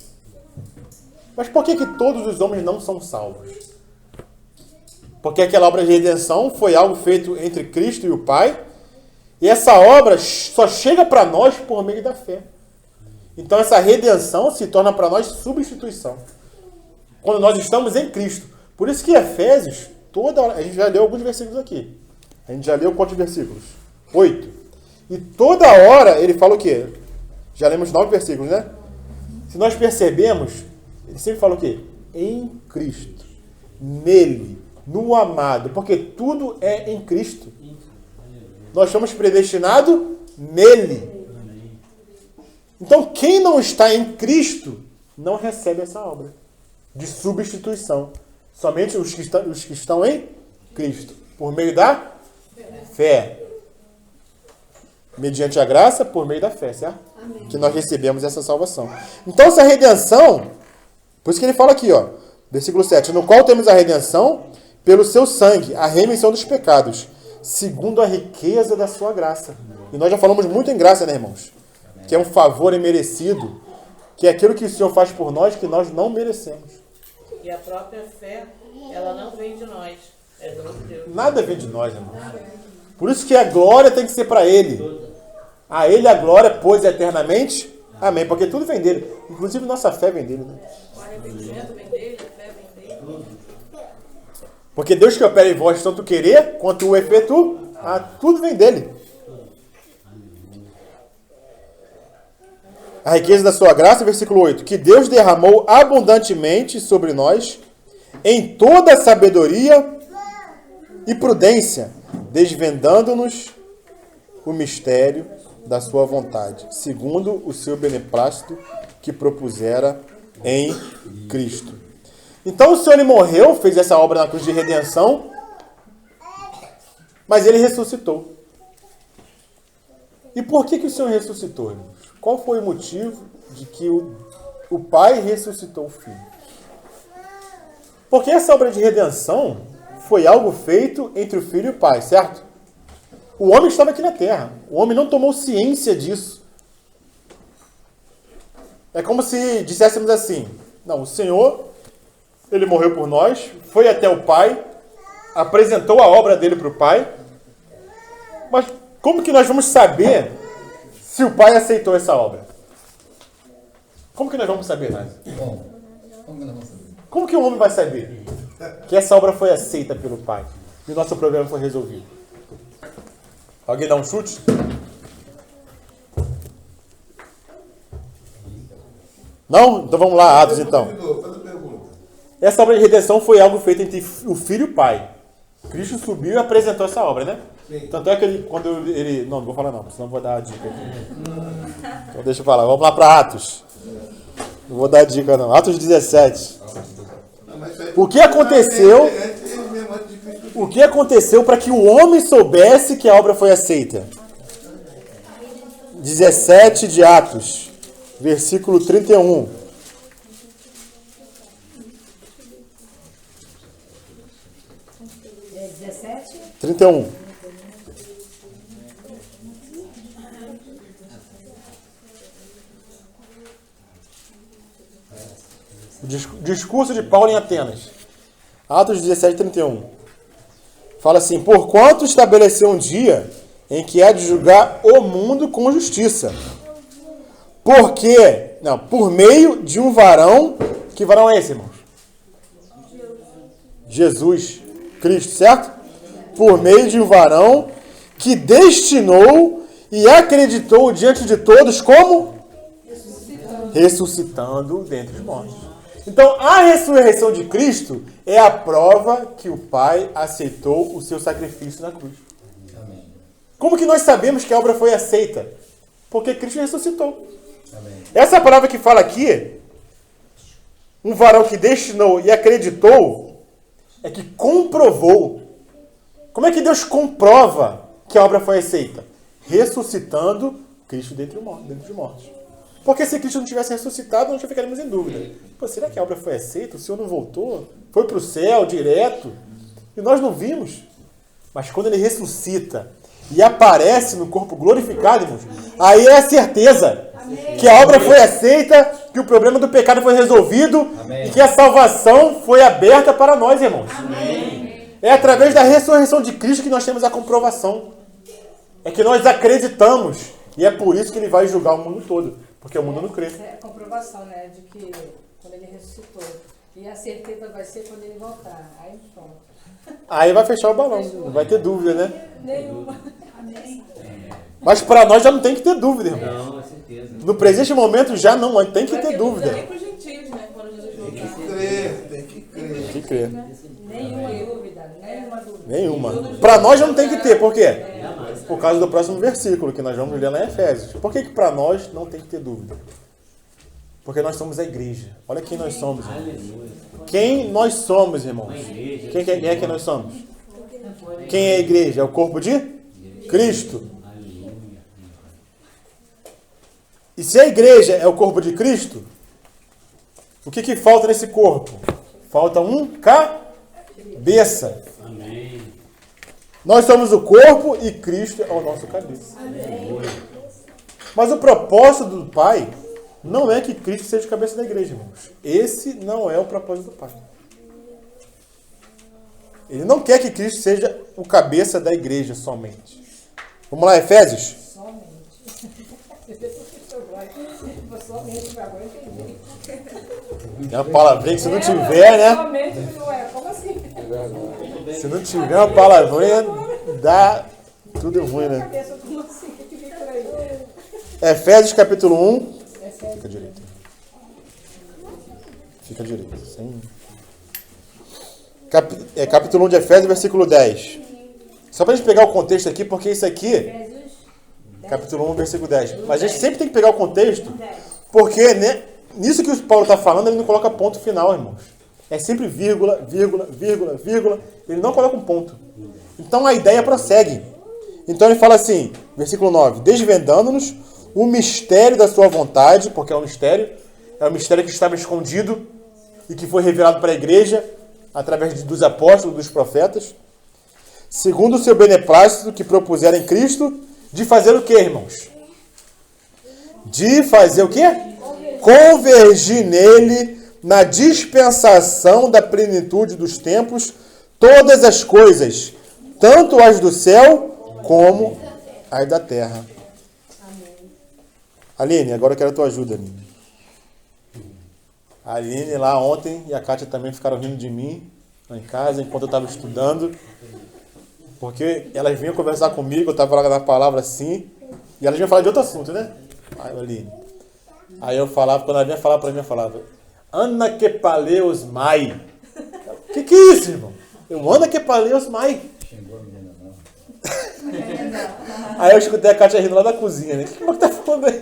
Mas por que todos os homens não são salvos? Porque aquela obra de redenção foi algo feito entre Cristo e o Pai, e essa obra só chega para nós por meio da fé. Então essa redenção se torna para nós substituição. Quando nós estamos em Cristo. Por isso que Efésios, toda hora, a gente já leu alguns versículos aqui. A gente já leu quantos versículos? 8. E toda hora ele fala o quê? Já lemos 9 versículos, né? Se nós percebemos, ele sempre fala o quê? Em Cristo. Nele. No amado. Porque tudo é em Cristo. Nós somos predestinados nele. Então, quem não está em Cristo não recebe essa obra de substituição. Somente os que estão em Cristo. Por meio da fé. Mediante a graça, por meio da fé, certo? Amém. Que nós recebemos essa salvação. Então, essa redenção, por isso que ele fala aqui, ó, versículo 7, no qual temos a redenção pelo seu sangue, a remissão dos pecados, segundo a riqueza da sua graça. E nós já falamos muito em graça, né, irmãos? Que é um favor imerecido, que é aquilo que o Senhor faz por nós que nós não merecemos. E a própria fé, ela não vem de nós, é do Deus. Nada vem de nós, irmãos. Por isso que a glória tem que ser para Ele. A Ele a glória, pois, eternamente. Amém. Porque tudo vem dele. Inclusive nossa fé vem dele, né? O arrependimento vem dele, a fé vem dele. Porque Deus que opera em vós tanto o querer quanto o efetuar, tudo vem dele. A riqueza da sua graça, versículo 8. Que Deus derramou abundantemente sobre nós em toda sabedoria e prudência, desvendando-nos o mistério da sua vontade, segundo o seu beneplácito que propusera em Cristo. Então o Senhor ele morreu, fez essa obra na cruz de redenção, mas ele ressuscitou. E por que o Senhor ressuscitou, irmãos? Qual foi o motivo de que o Pai ressuscitou o Filho? Porque essa obra de redenção foi algo feito entre o Filho e o Pai, certo? O homem estava aqui na terra. O homem não tomou ciência disso. É como se disséssemos assim, não, o Senhor, ele morreu por nós, foi até o Pai, apresentou a obra dele para o Pai, mas como que nós vamos saber se o Pai aceitou essa obra? Como que nós vamos saber, Nádia? Como que nós vamos saber? Como que o homem vai saber que essa obra foi aceita pelo Pai e o nosso problema foi resolvido? Alguém dá um chute? Não? Então vamos lá, Atos então. Faz a pergunta. Essa obra de redenção foi algo feito entre o Filho e o Pai. Cristo subiu e apresentou essa obra, né? Sim. Tanto é que ele, quando ele... Não vou falar não, senão eu vou dar a dica aqui. Então deixa eu falar. Vamos lá para Atos. Não vou dar a dica não. Atos 17. Não, mas isso aí- O que aconteceu... Antes mesmo, antes de Cristo. O que aconteceu para que o homem soubesse que a obra foi aceita? 17 de Atos, versículo 31. É 17? 31. Discurso de Paulo em Atenas. Atos 17:31. Fala assim: porquanto estabeleceu um dia em que há de julgar o mundo com justiça. Por meio de um varão. Que varão é esse, irmãos? Jesus Cristo, certo? Por meio de um varão que destinou e acreditou diante de todos como? Ressuscitando dentre os mortos. Então, a ressurreição de Cristo é a prova que o Pai aceitou o seu sacrifício na cruz. Amém. Como que nós sabemos que a obra foi aceita? Porque Cristo ressuscitou. Amém. Essa palavra que fala aqui, um varão que destinou e acreditou, é que comprovou. Como é que Deus comprova que a obra foi aceita? Ressuscitando Cristo dentre os mortos. Porque se Cristo não tivesse ressuscitado, nós já ficaríamos em dúvida. Pô, será que a obra foi aceita? O Senhor não voltou? Foi para o céu direto? E nós não vimos. Mas quando ele ressuscita e aparece no corpo glorificado, irmãos, aí é a certeza que a obra foi aceita, que o problema do pecado foi resolvido. Amém. E que a salvação foi aberta para nós, irmãos. Amém. É através da ressurreição de Cristo que nós temos a comprovação. É que nós acreditamos. E é por isso que ele vai julgar o mundo todo. Porque o mundo não crê. É a comprovação, né? De que quando ele ressuscitou. E a certeza vai ser quando ele voltar. Aí pronto. Aí vai fechar o balão. Não vai ter dúvida, né? Nenhuma. Amém. Mas para nós já não tem que ter dúvida, irmão. Não, com certeza. No presente momento já não tem que ter dúvida. Nem para os gentios, né? Quando Jesus Tem que voltar. crer, tem que crer. Tem que crer. Nenhuma dúvida. Nenhuma dúvida. Nenhuma. Para nós já não tem que ter. Por quê? Por causa do próximo versículo que nós vamos ler lá em Efésios. Por que para nós não tem que ter dúvida? Porque nós somos a igreja. Olha quem nós somos, irmãos. Quem nós somos, irmãos? Quem é que nós somos? Quem é a igreja? É o corpo de Cristo. E se a igreja é o corpo de Cristo, o que falta nesse corpo? Falta um cabeça. Nós somos o corpo e Cristo é o nosso cabeça. Mas o propósito do Pai não é que Cristo seja o cabeça da igreja, irmãos. Esse não é o propósito do Pai. Ele não quer que Cristo seja o cabeça da igreja somente. Vamos lá, Efésios? É uma palavrinha que se não tiver, né? Somente não é. Como assim? Se não tiver uma palavrinha, dá tudo ruim, né? Cabeça, como assim? Que fica por aí? Efésios capítulo 1. Fica direito. Fica direito. Sem... capítulo 1 de Efésios, versículo 10. Só para a gente pegar o contexto aqui, porque isso aqui... Capítulo 1, versículo 10. Mas a gente sempre tem que pegar o contexto, porque né, nisso que o Paulo está falando, ele não coloca ponto final, irmãos. É sempre vírgula, vírgula, vírgula, vírgula. Ele não coloca um ponto. Então a ideia prossegue. Então ele fala assim, versículo 9. Desvendando-nos o mistério da sua vontade, porque é um mistério que estava escondido e que foi revelado para a igreja através dos apóstolos, dos profetas, segundo o seu beneplácito que propuseram em Cristo, de fazer o quê, irmãos? De fazer o quê? Convergir nele, na dispensação da plenitude dos tempos, todas as coisas, tanto as do céu como as da terra. Aline, agora eu quero a tua ajuda, Aline. A Aline lá ontem e a Kátia também ficaram rindo de mim lá em casa, enquanto eu estava estudando. Porque elas vinham conversar comigo, eu estava lá na palavra assim, e elas vinham falar de outro assunto, né? Aí eu falava, quando ela vinha falar para mim, eu falava, Ana que paleus mai. Que é isso, irmão? Eu Ana que paleus mai. Aí eu escutei a Kátia rindo lá da cozinha, né? O que tá falando aí?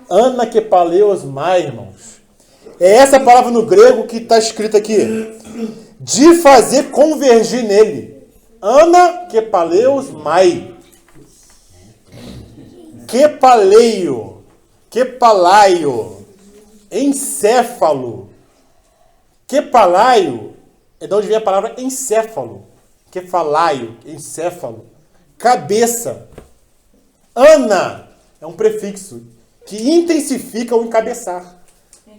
Ana que paleus mai, irmãos. É essa palavra no grego que está escrita aqui. De fazer convergir nele. Ana kepaleus mai. Kepaleio. Kepalaio. Encéfalo. Kepalaio é de onde vem a palavra encéfalo. Kefalaio, encéfalo. Cabeça. Ana é um prefixo que intensifica o encabeçar.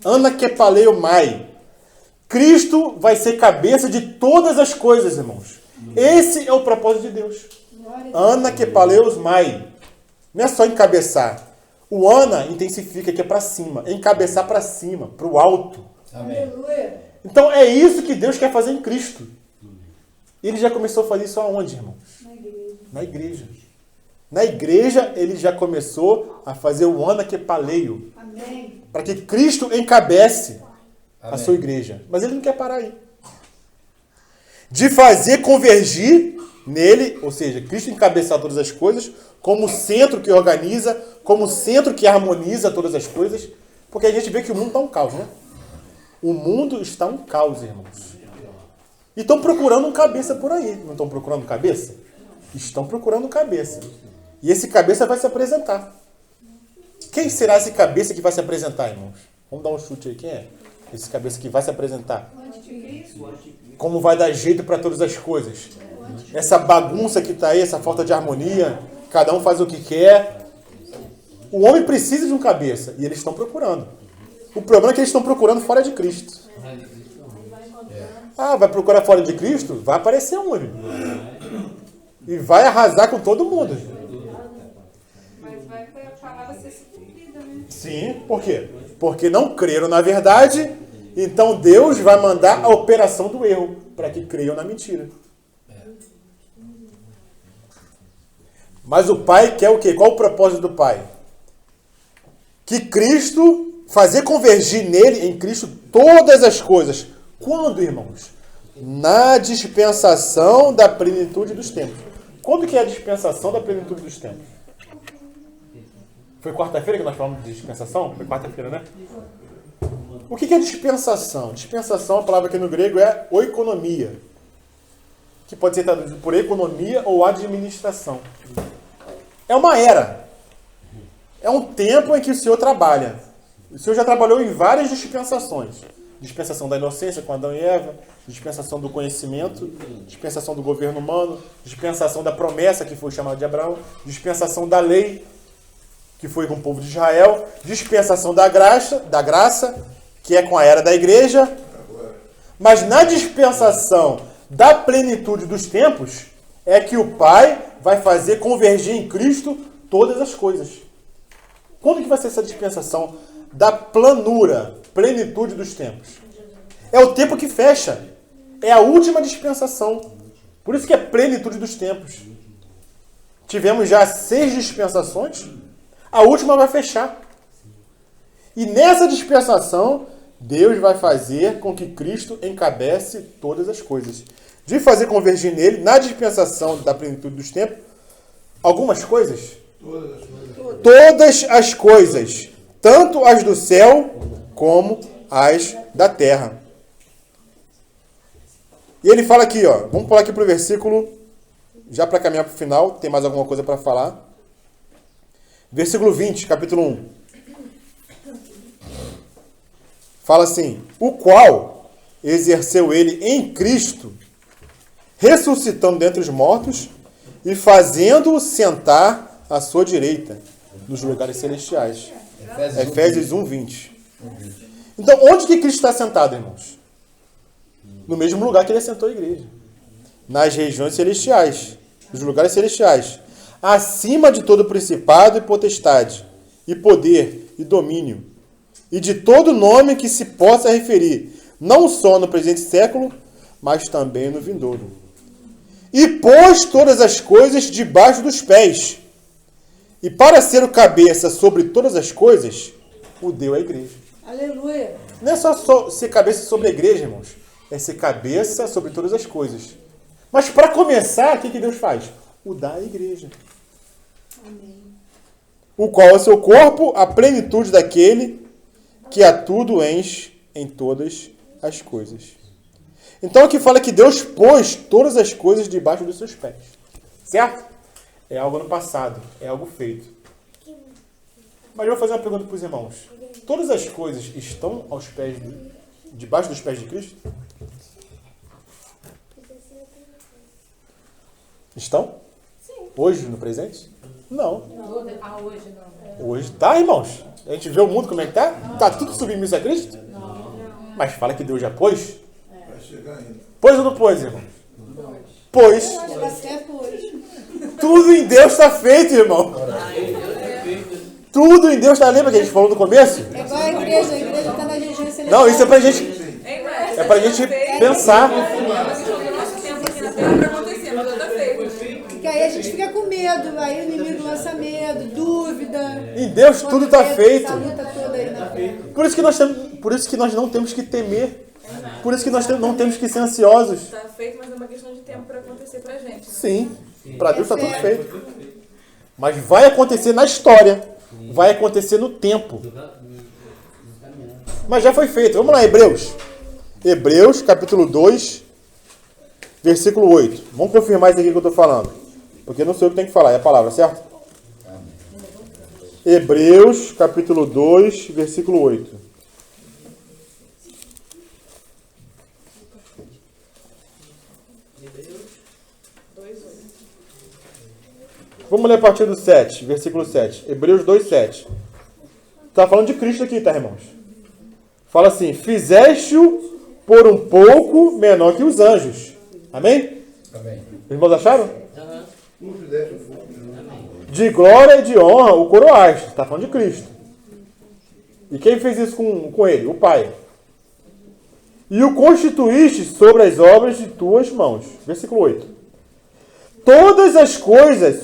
Anakepaleo mai. Cristo vai ser cabeça de todas as coisas, irmãos. Esse é o propósito de Deus. Anakepaleus mai. Não é só encabeçar. O ana intensifica, que é para cima. É encabeçar para cima, para o alto. Amém. Então é isso que Deus quer fazer em Cristo. Ele já começou a fazer isso aonde, irmãos? Na igreja. Na igreja, ele já começou a fazer o anakepaleio. Amém. Para que Cristo encabece a Amém. sua igreja. Mas ele não quer parar aí. De fazer convergir nele, ou seja, Cristo encabeçar todas as coisas, como centro que organiza, como centro que harmoniza todas as coisas. Porque a gente vê que o mundo está um caos, né? O mundo está um caos, irmãos. E estão procurando um cabeça por aí. Não estão procurando cabeça? Estão procurando um cabeça. E esse cabeça vai se apresentar. Quem será esse cabeça que vai se apresentar, irmãos? Vamos dar um chute aí. Quem é esse cabeça que vai se apresentar? Como vai dar jeito para todas as coisas? Essa bagunça que está aí, essa falta de harmonia, cada um faz o que quer. O homem precisa de um cabeça e eles estão procurando. O problema é que eles estão procurando fora de Cristo. Ah, vai procurar fora de Cristo? Vai aparecer um, irmão. E vai arrasar com todo mundo. Mas vai a palavra ser cumprida, né? Sim, por quê? Porque não creram na verdade, então Deus vai mandar a operação do erro para que creiam na mentira. Mas o Pai quer o quê? Qual o propósito do Pai? Que Cristo, fazer convergir nele, em Cristo, todas as coisas. Quando, irmãos? Na dispensação da plenitude dos tempos. Quando que é a dispensação da plenitude dos tempos? Foi quarta-feira que nós falamos de dispensação? Foi quarta-feira, né? O que é dispensação? Dispensação, a palavra aqui no grego é oikonomia, que pode ser traduzido por economia ou administração. É uma era. É um tempo em que o Senhor trabalha. O Senhor já trabalhou em várias dispensações. Dispensação da inocência com Adão e Eva, dispensação do conhecimento, dispensação do governo humano, dispensação da promessa, que foi chamada de Abraão, dispensação da lei, que foi com o povo de Israel, dispensação da graça, que é com a era da igreja. Mas na dispensação da plenitude dos tempos, é que o Pai vai fazer convergir em Cristo todas as coisas. Quando que vai ser essa dispensação da planura, plenitude dos tempos? É o tempo que fecha. É a última dispensação. Por isso que é plenitude dos tempos. Tivemos já 6 dispensações. A última vai fechar. E nessa dispensação, Deus vai fazer com que Cristo encabece todas as coisas. De fazer convergir nele, na dispensação da plenitude dos tempos, algumas coisas. Todas as coisas. Tanto as do céu como as da terra. E ele fala aqui, ó. Vamos pular aqui para o versículo, já para caminhar para o final. Tem mais alguma coisa para falar? Versículo 20, capítulo 1. Fala assim: o qual exerceu ele em Cristo, ressuscitando dentre os mortos e fazendo-o sentar à sua direita, nos lugares celestiais. Efésios 1, 20. Então, onde que Cristo está sentado, irmãos? No mesmo lugar que ele assentou a igreja. Nas regiões celestiais. Nos lugares celestiais. Acima de todo principado e potestade, e poder, e domínio, e de todo nome que se possa referir, não só no presente século, mas também no vindouro. E pôs todas as coisas debaixo dos pés. E para ser o cabeça sobre todas as coisas, o deu à igreja. Aleluia. Não é só ser cabeça sobre a igreja, irmãos. É ser cabeça sobre todas as coisas. Mas para começar, o que Deus faz? O dá à igreja. Amém. O qual é o seu corpo, a plenitude daquele que a tudo enche em todas as coisas. Então aqui fala que Deus pôs todas as coisas debaixo dos seus pés. Certo? É algo no passado. É algo feito. Mas eu vou fazer uma pergunta para os irmãos. Todas as coisas estão aos pés debaixo dos pés de Cristo? Estão? Sim. Hoje, no presente? Não. Ah, hoje não. Hoje tá, irmãos. A gente vê o mundo como é que tá. Tá tudo submisso a Cristo. Mas fala que Deus já pôs. Vai chegar ainda. Pôs ou não pôs, irmão? Pôs. Vai ser hoje. Tudo em Deus está feito, irmão. Tudo em Deus está. Lembra que a gente falou no começo? É igual a igreja está na região celestial. Não, isso é pra gente. É pra gente pensar. Nosso tempo aqui na Terra vai acontecer, mas já tá feito. Porque aí a gente fica com medo, aí o inimigo lança medo, dúvida. Em Deus tudo está feito. Essa luta toda aí na frente. Por isso que nós não temos que temer. Por isso que nós não temos que ser ansiosos. Tá feito, mas é uma questão de tempo para acontecer pra gente. Sim, para Deus está tudo feito. Mas vai acontecer na história. Vai acontecer no tempo. Mas já foi feito. Vamos lá, Hebreus. Hebreus, capítulo 2, versículo 8. Vamos confirmar isso aqui que eu estou falando. Porque não sou eu que tenho que falar, é a palavra, certo? Hebreus, capítulo 2, versículo 8. Vamos ler a partir do 7, versículo 7. Hebreus 2, 7. Está falando de Cristo aqui, tá, irmãos? Fala assim: fizeste-o por um pouco menor que os anjos. Amém? Amém. Os irmãos acharam? Tu fizeste o fogo. De glória e de honra o coroaste. Está falando de Cristo. E quem fez isso com ele? O Pai. E o constituíste sobre as obras de tuas mãos. Versículo 8. Todas as coisas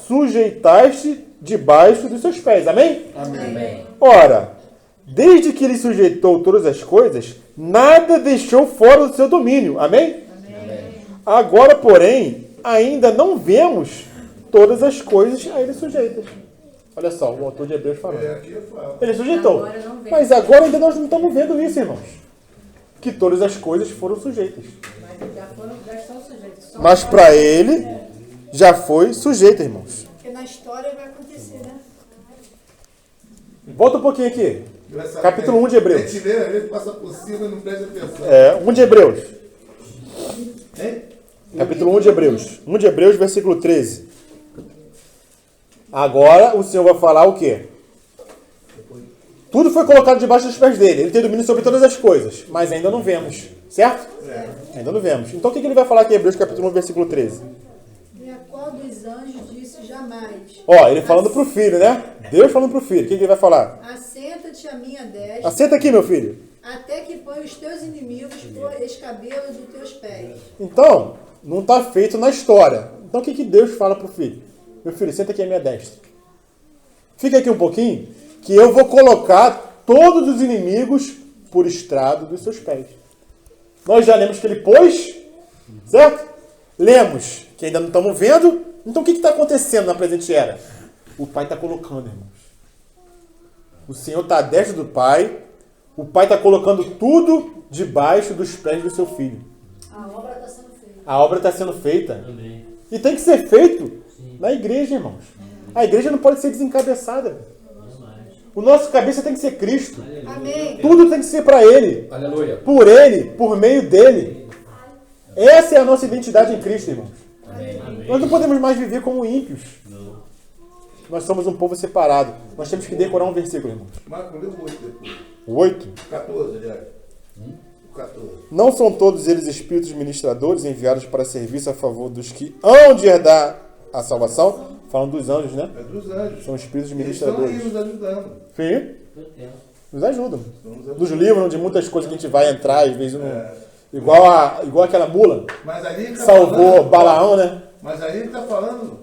sujeitaste debaixo dos seus pés. Amém? Amém. Ora, desde que ele sujeitou todas as coisas, nada deixou fora do seu domínio. Amém? Amém. Agora, porém, ainda não vemos todas as coisas a ele sujeitas. Olha só, o autor de Hebreus falando. Aqui eu falo. Ele sujeitou. Agora não vemos. Mas agora ainda nós não estamos vendo isso, irmãos. Que todas as coisas foram sujeitas. Já estão sujeitos. Só Mas para ele já foi sujeita, irmãos. Porque na história vai acontecer, né? Volta um pouquinho aqui. Capítulo 1 de Hebreus. A gente lê, às vezes passa por cima e não presta atenção. 1 de Hebreus. Hein? Capítulo 1 de Hebreus. 1 de Hebreus, versículo 13. Agora o Senhor vai falar o quê? Tudo foi colocado debaixo dos pés dele. Ele tem domínio sobre todas as coisas. Mas ainda não vemos. Certo? Ainda não vemos. Então o que ele vai falar aqui em Hebreus capítulo 1, versículo 13? E a qual dos anjos disse jamais: Ó, ele falando pro filho, né? Deus falando pro filho. O que ele vai falar? assenta-te à minha destra, Assenta aqui, meu filho. até que ponha os teus inimigos por escabelos dos teus pés. Então, não está feito na história. Então o que Deus fala pro filho? Meu filho, senta aqui à minha destra. Fica aqui um pouquinho, que eu vou colocar todos os inimigos por estrado dos seus pés. Nós já lemos que ele pôs, certo? Lemos que ainda não estamos vendo. Então o que está acontecendo na presente era? O Pai está colocando, irmãos. O Senhor está à destra do Pai. O Pai está colocando tudo debaixo dos pés do seu filho. A obra está sendo feita. A obra está sendo feita. E tem que ser feito na igreja, irmãos. A igreja não pode ser desencabeçada. O nosso cabeça tem que ser Cristo. Amém. Tudo tem que ser para Ele. Aleluia. Por Ele, por meio dEle. Essa é a nossa identidade em Cristo, irmãos. Nós não podemos mais viver como ímpios. Nós somos um povo separado. Nós temos que decorar um versículo, irmãos. Marco, lê o 8 depois. O 8. 14, aliás. O 14. Não são todos eles espíritos ministradores enviados para serviço a favor dos que hão de herdar a salvação? Falando dos anjos, né? É dos anjos. São espíritos Eles estão aí ministradores. nos ajudando. Sim. Nos ajudam. Estão nos ajudando. Nos livram de muitas coisas que a gente vai entrar, às vezes, igual aquela mula. Mas ali ele tá Salvou falando- Balaão, né? Mas aí ele está falando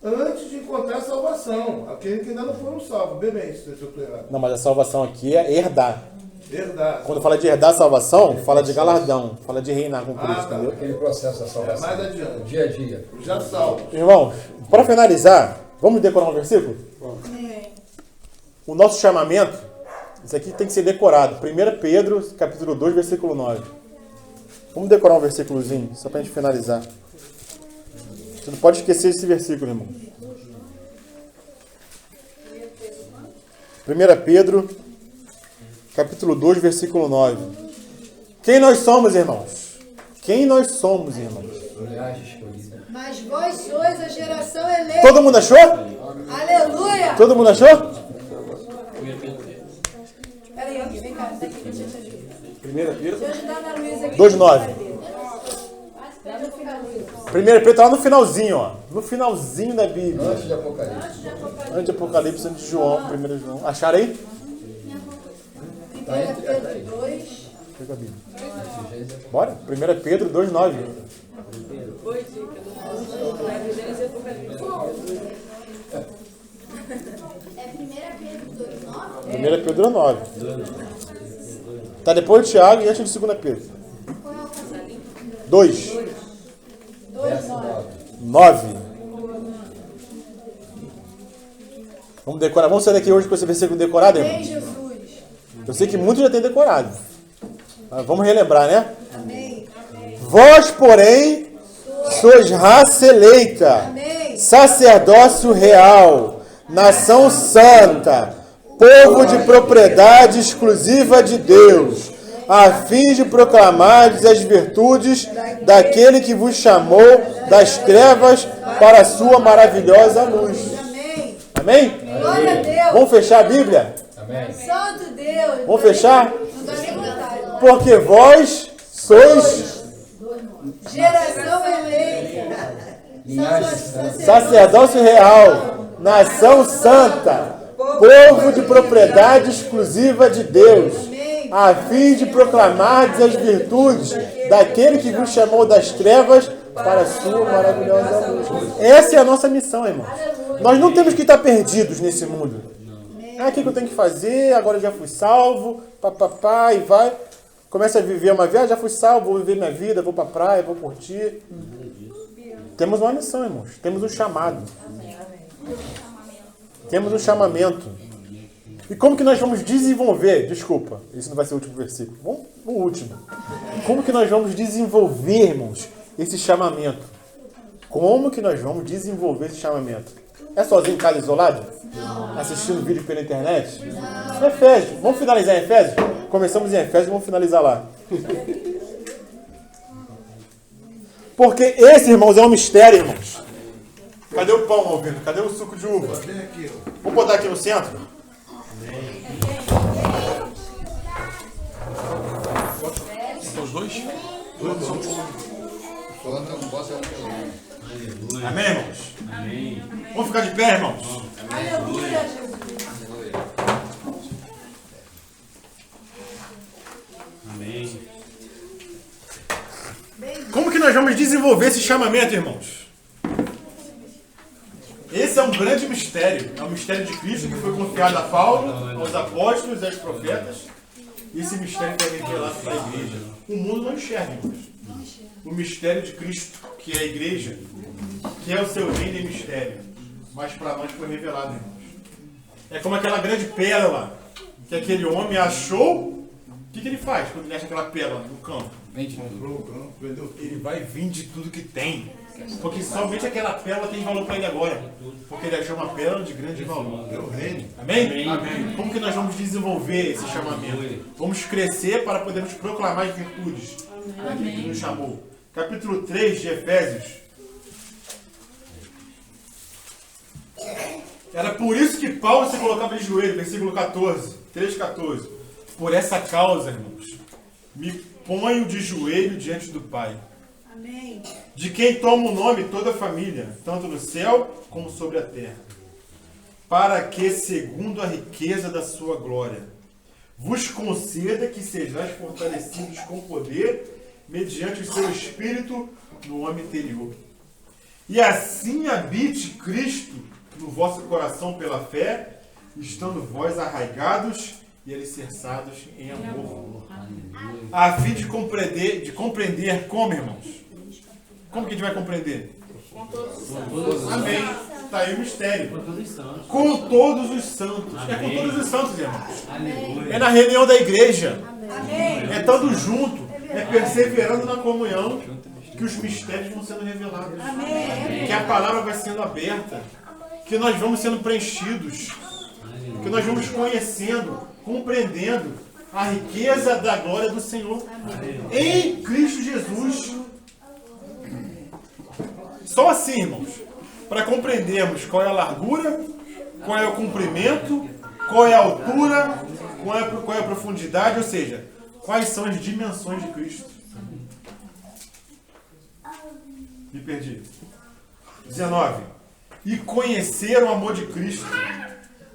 antes de encontrar a salvação. Aqueles que ainda não foram salvos. Vê bem se eu estou errado. Não, mas a salvação aqui é herdar. Verdade. Quando fala de herdar a salvação, fala de galardão. Fala de reinar com Cristo, tá. entendeu? Aquele processo da salvação. Mais adiante. Dia a dia. Já salvo. Irmãos, para finalizar, vamos decorar um versículo? Amém. O nosso chamamento, isso aqui tem que ser decorado. 1 Pedro, capítulo 2, versículo 9. Vamos decorar um versículozinho, só para a gente finalizar. Você não pode esquecer esse versículo, irmão. 1 Pedro, capítulo 2, versículo 9. Quem nós somos, irmãos? Quem nós somos, irmãos? Olhagem escolhida. Mas vós sois a geração eleita. Todo mundo achou? Aleluia! Todo mundo achou? Peraí, vem cá, daqui, deixa eu te ajudar. 1 Pedro Deixa eu ajudar a Ana Luísa aqui. 2:9. 1 Pedro tá lá no finalzinho, ó. No finalzinho da Bíblia. Antes de Apocalipse. Antes de Apocalipse, antes de João, 1 João. Acharam aí? 1 Pedro 2. Pega a Bíblia. Bora? 1 Pedro 2:9. É 1 Pedro 2:9? 1 Pedro 9. Tá depois de Tiago e antes de 2 Pedro. 2. 9. Vamos decorar. Vamos sair daqui hoje com esse versículo decorado, irmão? Amém, Jesus. Eu sei que muitos já têm decorado. Mas vamos relembrar, né? Amém. Vós, porém, sois raça eleita, Amém. sacerdócio real, nação santa, povo de propriedade exclusiva de Deus, a fim de proclamar as virtudes daquele que vos chamou das trevas para a sua maravilhosa luz. Amém. Amém? Glória a Deus. Vamos fechar a Bíblia? Amém. Santo Deus. Vamos fechar? Não dá nem vontade. Porque vós sois Geração eleita. sacerdócio real, nação santa, povo de propriedade exclusiva de Deus, a fim de proclamar as virtudes daquele que vos chamou das trevas para a sua maravilhosa luz. Essa é a nossa missão, irmãos. Nós não temos que estar perdidos nesse mundo. Ah, o que eu tenho que fazer? Agora eu já fui salvo, papapá, e vai. Começa a viver uma viagem, já fui salvo, vou viver minha vida, vou para a praia, vou curtir. Temos uma missão, irmãos. Temos um chamado. Temos um chamamento. E como que nós vamos desenvolver? Desculpa, esse não vai ser o último versículo. Vamos no último. Como que nós vamos desenvolver, irmãos, esse chamamento? Como que nós vamos desenvolver esse chamamento? É sozinho em casa, isolado? Não. Assistindo vídeo pela internet? Não. Efésios. Vamos finalizar em Efésios? Começamos em Efésios e vamos finalizar lá. Porque esse, irmãos, é um mistério, irmãos. Cadê o pão, Alvino? Cadê o suco de uva? Vamos botar aqui no centro? Os dois? Amém, irmãos? Amém. Vamos ficar de pé, irmãos? Aleluia, Jesus. Amém. Como que nós vamos desenvolver esse chamamento, irmãos? Esse é um grande mistério. É o mistério de Cristo que foi confiado a Paulo, aos apóstolos e aos profetas. E esse mistério foi revelado para a igreja. O mundo não enxerga, irmãos. O mistério de Cristo, que é a igreja, que é o seu reino e mistério. Mas para nós foi revelado, irmãos. É como aquela grande pérola que aquele homem achou. O que ele faz quando ele acha aquela pérola no campo? Vende tudo. Ele vai vender tudo que tem. Porque somente aquela pérola tem valor para ele agora. Porque ele achou uma pérola de grande valor. É o reino. Amém? Amém? Como que nós vamos desenvolver esse chamamento? Vamos crescer para podermos proclamar as virtudes daquele que nos chamou. Capítulo 3 de Efésios. Era por isso que Paulo se colocava de joelho, versículo 14, 3,14. Por essa causa, irmãos, me ponho de joelho diante do Pai. Amém. De quem toma o nome toda a família, tanto no céu como sobre a terra. Para que, segundo a riqueza da sua glória, vos conceda que sejais fortalecidos com poder, mediante o seu Espírito no homem interior. E assim habite Cristo no vosso coração pela fé, estando vós arraigados e alicerçados em amor. A fim de compreender como, irmãos? Como que a gente vai compreender? Amém. Está aí o mistério. Com todos os santos. É com todos os santos, irmãos. É na reunião da igreja. É estando junto. É perseverando na comunhão que os mistérios vão sendo revelados. Que a palavra vai sendo aberta. Que nós vamos sendo preenchidos. Que nós vamos conhecendo, compreendendo a riqueza da glória do Senhor. Em Cristo Jesus. Só assim, irmãos, para compreendermos qual é a largura, qual é o comprimento, qual é a altura, qual é a profundidade, ou seja, quais são as dimensões de Cristo. Me perdi. 19. E conhecer o amor de Cristo,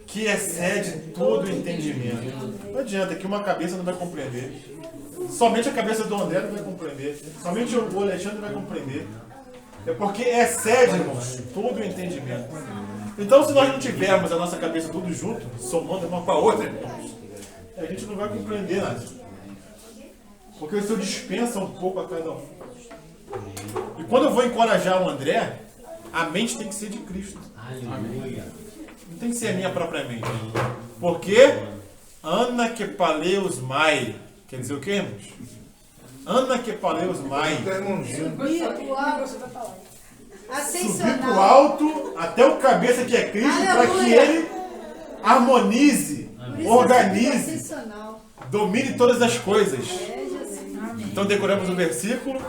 que excede todo o entendimento. Não adianta que uma cabeça não vai compreender. Somente a cabeça do André não vai compreender. Somente o Alexandre vai compreender. É porque excede, irmãos, todo o entendimento. Então, se nós não tivermos a nossa cabeça tudo junto, somando uma com a outra, irmãos, a gente não vai compreender nada. Porque o Senhor dispensa um pouco a cada um. E quando eu vou encorajar o André, a mente tem que ser de Cristo. Não tem que ser a minha própria mente. Porque Ana que paleus mai. Quer dizer o quê, irmãos? Ana que paleus mai. Subir pro alto. Subir pro Ascensional. alto até o cabeça que é Cristo, para que Aleluia. ele harmonize, Por isso organize, ascensional. domine todas as coisas. É, Jesus. Então decoramos o versículo,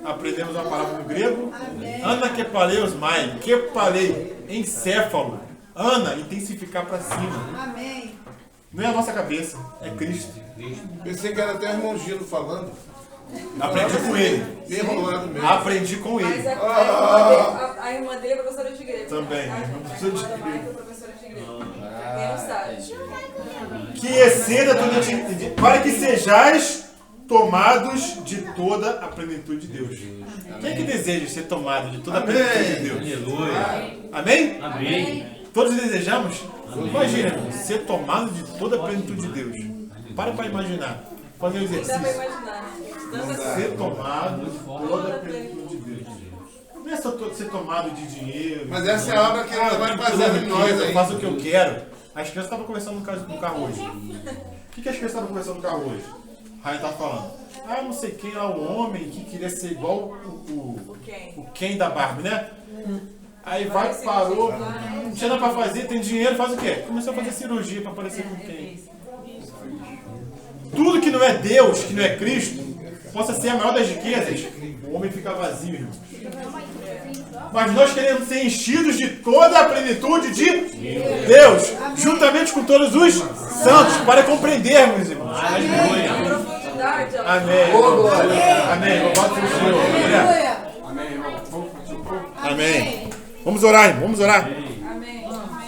aprendemos uma palavra no grego. Amém. Ana que paleus mai. Que palei, encéfalo. Ana, intensificar para cima. Amém. Não é a nossa cabeça, é Cristo. Pensei que era até o irmão Gino falando. Aprendi com ele. Bem enrolado mesmo. Aprendi com Mas ele. a irmã dele é professora de igreja. Também, A não precisa de irmã da igreja. Maica é professora de igreja. Pra quem não sabe. Que exceda todo entendimento, para que sejais tomados de toda a plenitude de Deus. Quem é que deseja ser tomado de toda a plenitude de Deus? Aleluia. Amém? Amém. Todos desejamos? Imagina, irmão, ser tomado de toda a plenitude de Deus. Para imaginar. Fazer um Nem dá pra exercício. imaginar. Tanta Ser tomado de toda a plenitude de Deus. Não é só ser tomado de dinheiro. Mas essa é a obra que ela vai fazendo em nós Eu aí. faço o que eu quero. As crianças estavam conversando no carro hoje. O que as crianças estavam conversando no carro hoje? Raia estava falando. Ah, não sei quem lá, o homem que queria ser igual o Ken da Barbie, né? Aí vai, parou, não tinha nada pra fazer, tem dinheiro, faz o quê? Começou a fazer cirurgia pra parecer com quem? Tudo que não é Deus, que não é Cristo, possa ser a maior das riquezas, o homem fica vazio, irmão. Mas nós queremos ser enchidos de toda a plenitude de Deus, juntamente com todos os santos, para compreendermos, irmãos. A profundidade, ela Amém. Amém. Louvado seja o Senhor. Aleluia. Amém. Vamos orar, irmão. Vamos orar.